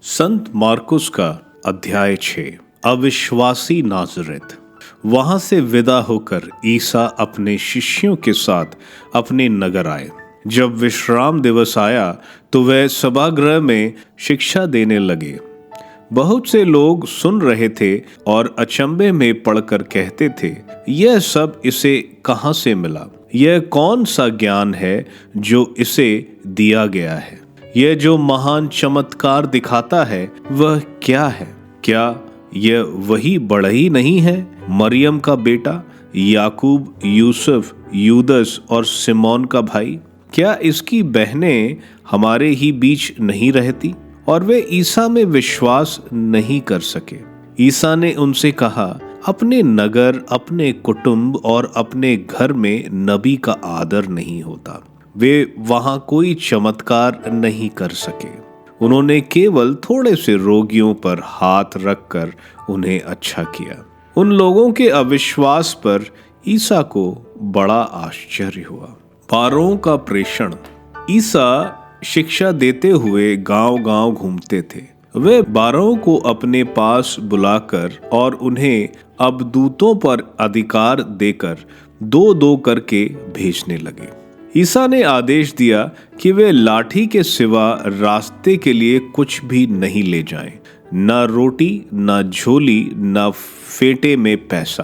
संत मार्कुस का अध्याय 6। अविश्वासी नाज़रेत। वहां से विदा होकर ईसा अपने शिष्यों के साथ अपने नगर आए। जब विश्राम दिवस आया तो वह सभागृह में शिक्षा देने लगे। बहुत से लोग सुन रहे थे और अचंभे में पड़कर कहते थे, यह सब इसे कहां से मिला? यह कौन सा ज्ञान है जो इसे दिया गया है? यह जो महान चमत्कार दिखाता है वह क्या है? क्या यह वही बढ़ई नहीं है, मरियम का बेटा, याकूब, यूसुफ, यूदस और सिमोन का भाई? क्या इसकी बहनें हमारे ही बीच नहीं रहती? और वे ईसा में विश्वास नहीं कर सके। ईसा ने उनसे कहा, अपने नगर, अपने कुटुंब और अपने घर में नबी का आदर नहीं होता। वे वहां कोई चमत्कार नहीं कर सके। उन्होंने केवल थोड़े से रोगियों पर हाथ रखकर उन्हें अच्छा किया। उन लोगों के अविश्वास पर ईसा को बड़ा आश्चर्य हुआ। पारों का प्रेषण। ईसा शिक्षा देते हुए गांव-गांव घूमते थे। वे 12 को अपने पास बुलाकर और उन्हें अबदूतों पर अधिकार देकर 2-2 करके भेजने लगे। ईसा ने आदेश दिया कि वे लाठी के सिवा रास्ते के लिए कुछ भी नहीं ले जाएं, न रोटी, न झोली, न फेटे में पैसा।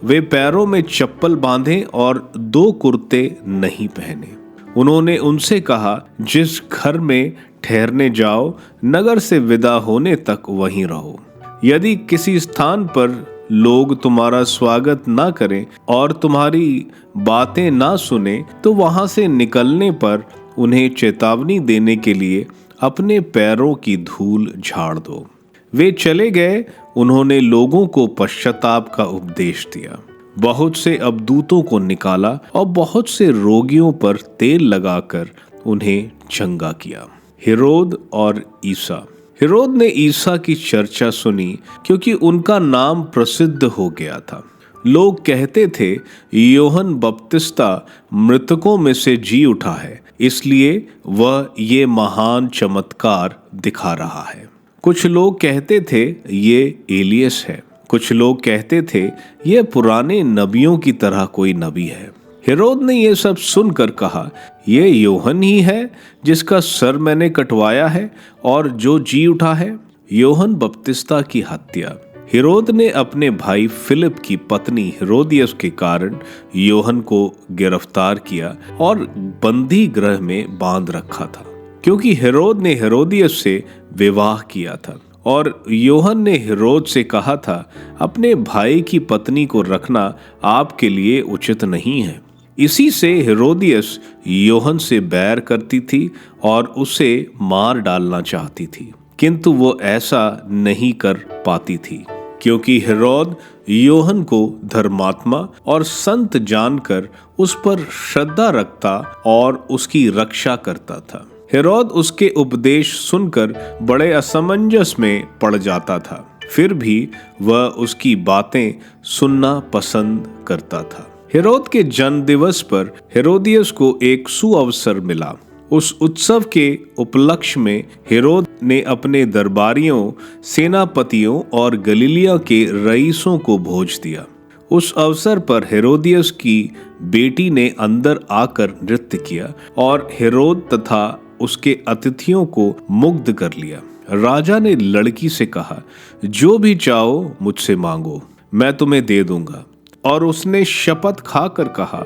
वे पैरों में चप्पल बांधे और 2 कुर्ते नहीं पहने। उन्होंने उनसे कहा, जिस घर में ठहरने जाओ, नगर से विदा होने तक वहीं रहो। यदि किसी स्थान पर लोग तुम्हारा स्वागत ना करें और तुम्हारी बातें ना सुने, तो वहां से निकलने पर उन्हें चेतावनी देने के लिए अपने पैरों की धूल झाड़ दो। वे चले गए। उन्होंने लोगों को पश्चाताप का उपदेश दिया, बहुत से अबदूतों को निकाला और बहुत से रोगियों पर तेल लगाकर उन्हें चंगा किया। हेरोद और ईसा। हेरोद ने ईसा की चर्चा सुनी क्योंकि उनका नाम प्रसिद्ध हो गया था। लोग कहते थे, यूहन्ना बपतिस्ता मृतकों में से जी उठा है, इसलिए वह ये महान चमत्कार दिखा रहा है। कुछ लोग कहते थे, ये एलियस है। कुछ लोग कहते थे, ये पुराने नबियों की तरह कोई नबी है। हेरोद ने यह सब सुनकर कहा, ये यूहन्ना ही है जिसका सर मैंने कटवाया है और जो जी उठा है। यूहन्ना बपतिस्ता की हत्या। हेरोद ने अपने भाई फिलिप की पत्नी हेरोदियस के कारण यूहन्ना को गिरफ्तार किया और बंदी गृह में बांध रखा था, क्योंकि हेरोद ने हेरोदियस से विवाह किया था और यूहन्ना ने हेरोद से कहा था, अपने भाई की पत्नी को रखना आपके लिए उचित नहीं है। इसी से हेरोदियस यूहन्ना से बैर करती थी और उसे मार डालना चाहती थी, किंतु वो ऐसा नहीं कर पाती थी, क्योंकि हेरोद यूहन्ना को धर्मात्मा और संत जानकर उस पर श्रद्धा रखता और उसकी रक्षा करता था। हेरोद उसके उपदेश सुनकर बड़े असमंजस में पड़ जाता था, फिर भी वह उसकी बातें सुनना पसंद करता था। हेरोद के जन्म दिवस पर हेरोदियस को एक सुअवसर मिला। उस उत्सव के उपलक्ष्य में हेरोद ने अपने दरबारियों, सेनापतियों और गलीलिया के रईसों को भोज दिया। उस अवसर पर हेरोदियस की बेटी ने अंदर आकर नृत्य किया और हेरोद तथा उसके अतिथियों को मुग्ध कर लिया। राजा ने लड़की से कहा, जो भी चाहो मुझसे मांगो, मैं तुम्हें दे दूंगा। और उसने शपथ खाकर कहा,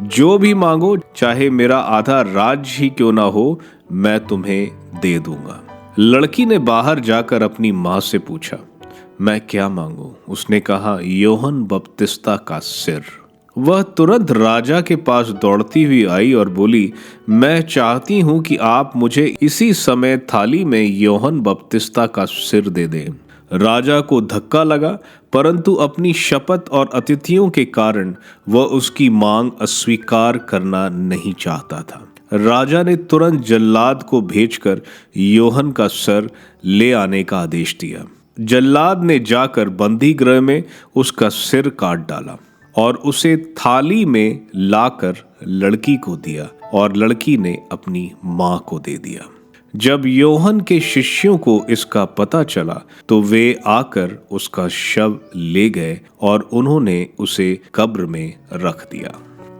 जो भी मांगो, चाहे मेरा आधा राज्य ही क्यों ना हो, मैं तुम्हें दे दूंगा। लड़की ने बाहर जाकर अपनी माँ से पूछा, मैं क्या मांगू? उसने कहा, यूहन्ना बपतिस्ता का सिर। वह तुरंत राजा के पास दौड़ती हुई आई और बोली, मैं चाहती हूं कि आप मुझे इसी समय थाली में यूहन्ना बपतिस्ता का सिर दे दें। राजा को धक्का लगा, परंतु अपनी शपथ और अतिथियों के कारण वह उसकी मांग अस्वीकार करना नहीं चाहता था। राजा ने तुरंत जल्लाद को भेजकर यूहन्ना का सर ले आने का आदेश दिया। जल्लाद ने जाकर बंदी गृह में उसका सिर काट डाला और उसे थाली में लाकर लड़की को दिया और लड़की ने अपनी मां को दे दिया। जब योहन के शिष्यों को इसका पता चला तो वे आकर उसका शव ले गए और उन्होंने उसे कब्र में रख दिया।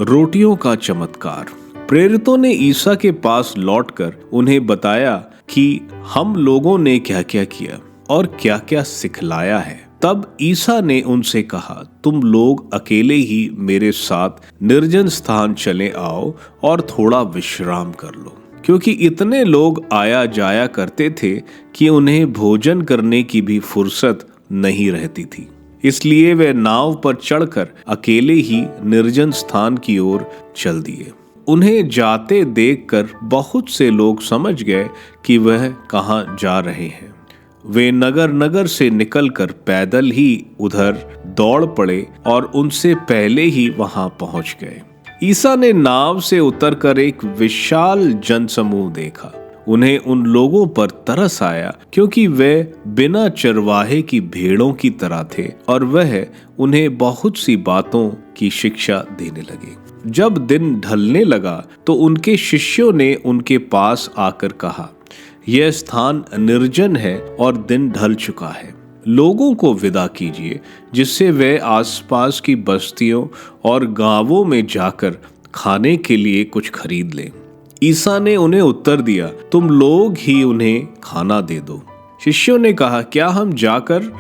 रोटियों का चमत्कार। प्रेरितों ने ईसा के पास लौटकर उन्हें बताया कि हम लोगों ने क्या क्या किया और क्या क्या सिखलाया है। तब ईसा ने उनसे कहा, तुम लोग अकेले ही मेरे साथ निर्जन स्थान चले आओ और थोड़ा विश्राम कर लो, क्योंकि इतने लोग आया जाया करते थे कि उन्हें भोजन करने की भी फुर्सत नहीं रहती थी। इसलिए वे नाव पर चढ़कर अकेले ही निर्जन स्थान की ओर चल दिए। उन्हें जाते देखकर बहुत से लोग समझ गए कि वह कहाँ जा रहे हैं। वे नगर नगर से निकलकर पैदल ही उधर दौड़ पड़े और उनसे पहले ही वहां पहुंच गए। ईसा ने नाव से उतरकर एक विशाल जनसमूह देखा। उन्हें उन लोगों पर तरस आया, क्योंकि वे बिना चरवाहे की भेड़ों की तरह थे और वह उन्हें बहुत सी बातों की शिक्षा देने लगे। जब दिन ढलने लगा तो उनके शिष्यों ने उनके पास आकर कहा, यह स्थान निर्जन है और दिन ढल चुका है। लोगों को विदा कीजिए, जिससे वे आसपास की बस्तियों और गांवों में जाकर खाने के लिए कुछ खरीद लें। ईसा ने उन्हें उत्तर दिया, तुम लोग ही उन्हें खाना दे दो। शिष्यों ने कहा, क्या हम जाकर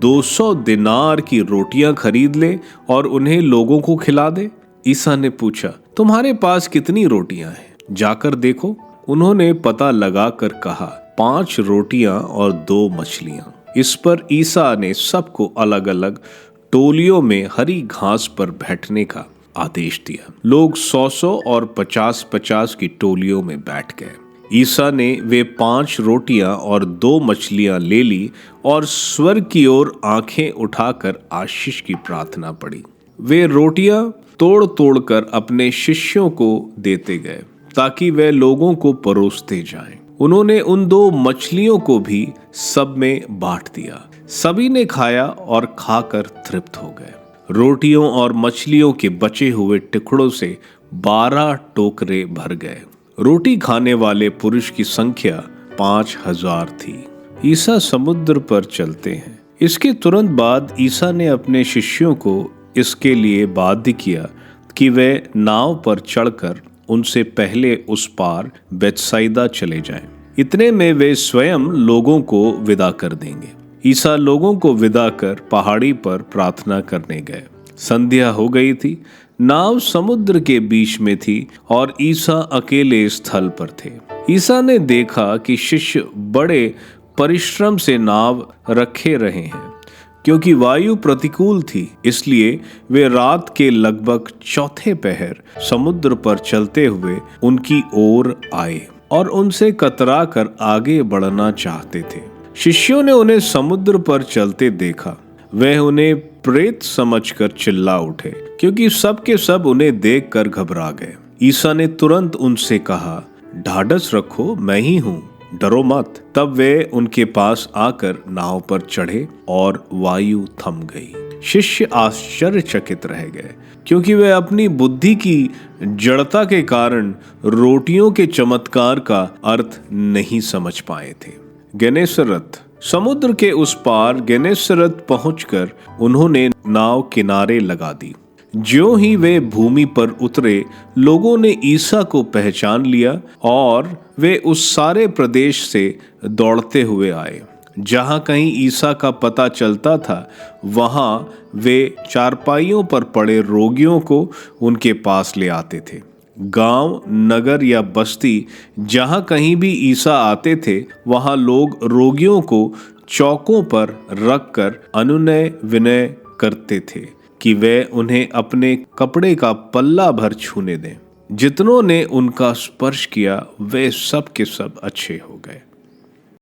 200 दिनार की रोटियां खरीद लें और उन्हें लोगों को खिला दें? ईसा ने पूछा, तुम्हारे पास कितनी रोटियां हैं? जाकर देखो। उन्होंने पता लगा कर कहा, 5 रोटियां और 2 मछलियां। इस पर ईसा ने सबको अलग अलग टोलियों में हरी घास पर बैठने का आदेश दिया। लोग 100 और 50 की टोलियों में बैठ गए। ईसा ने वे 5 रोटियां और 2 मछलियां ले ली और स्वर्ग की ओर आंखें उठाकर आशीष की प्रार्थना पड़ी। वे रोटियां तोड़ तोड़ कर अपने शिष्यों को देते गए, ताकि वे लोगों को परोसते जाएं। उन्होंने उन 2 मछलियों को भी सब में बांट दिया। सभी ने खाया और खाकर तृप्त हो गए। रोटियों और मछलियों के बचे हुए टुकड़ों से 12 टोकरे भर गए। रोटी खाने वाले पुरुष की संख्या 5000 थी। ईसा समुद्र पर चलते हैं। इसके तुरंत बाद ईसा ने अपने शिष्यों को इसके लिए बाध्य किया कि वे नाव पर चढ़कर उनसे पहले उस पार बेतसाइदा चले जाएं। इतने में वे स्वयं लोगों को विदा कर देंगे। ईसा लोगों को विदा कर पहाड़ी पर प्रार्थना करने गए। संध्या हो गई थी। नाव समुद्र के बीच में थी और ईसा अकेले स्थल पर थे। ईसा ने देखा कि शिष्य बड़े परिश्रम से नाव रखे रहे हैं, क्योंकि वायु प्रतिकूल थी। इसलिए वे रात के लगभग चौथे पहर समुद्र पर चलते हुए उनकी ओर आए और उनसे कतरा कर आगे बढ़ना चाहते थे। शिष्यों ने उन्हें समुद्र पर चलते देखा। वे उन्हें प्रेत समझकर चिल्ला उठे, क्योंकि सब के सब उन्हें देखकर घबरा गए। ईसा ने तुरंत उनसे कहा, ढाढ़स रखो, मैं ही हूँ, डरो मत। तब वे उनके पास आकर नाव पर चढ़े और वायु थम गई। शिष्य आश्चर्यचकित रह गए, क्योंकि वे अपनी बुद्धि की जड़ता के कारण रोटियों के चमत्कार का अर्थ नहीं समझ पाए थे। गेनेसरत। समुद्र के उस पार गेनेसरत पहुंचकर उन्होंने नाव किनारे लगा दी। ज्यों ही वे भूमि पर उतरे, लोगों ने ईसा को पहचान लिया और वे उस सारे प्रदेश से दौड़ते हुए आए। जहां कहीं ईसा का पता चलता था, वहां वे चारपाइयों पर पड़े रोगियों को उनके पास ले आते थे। गांव, नगर या बस्ती जहां कहीं भी ईसा आते थे, वहां लोग रोगियों को चौकों पर रखकर अनुनय विनय करते थे कि वे उन्हें अपने कपड़े का पल्ला भर छूने दें। जितनों ने उनका स्पर्श किया वे सब के सब अच्छे हो गए।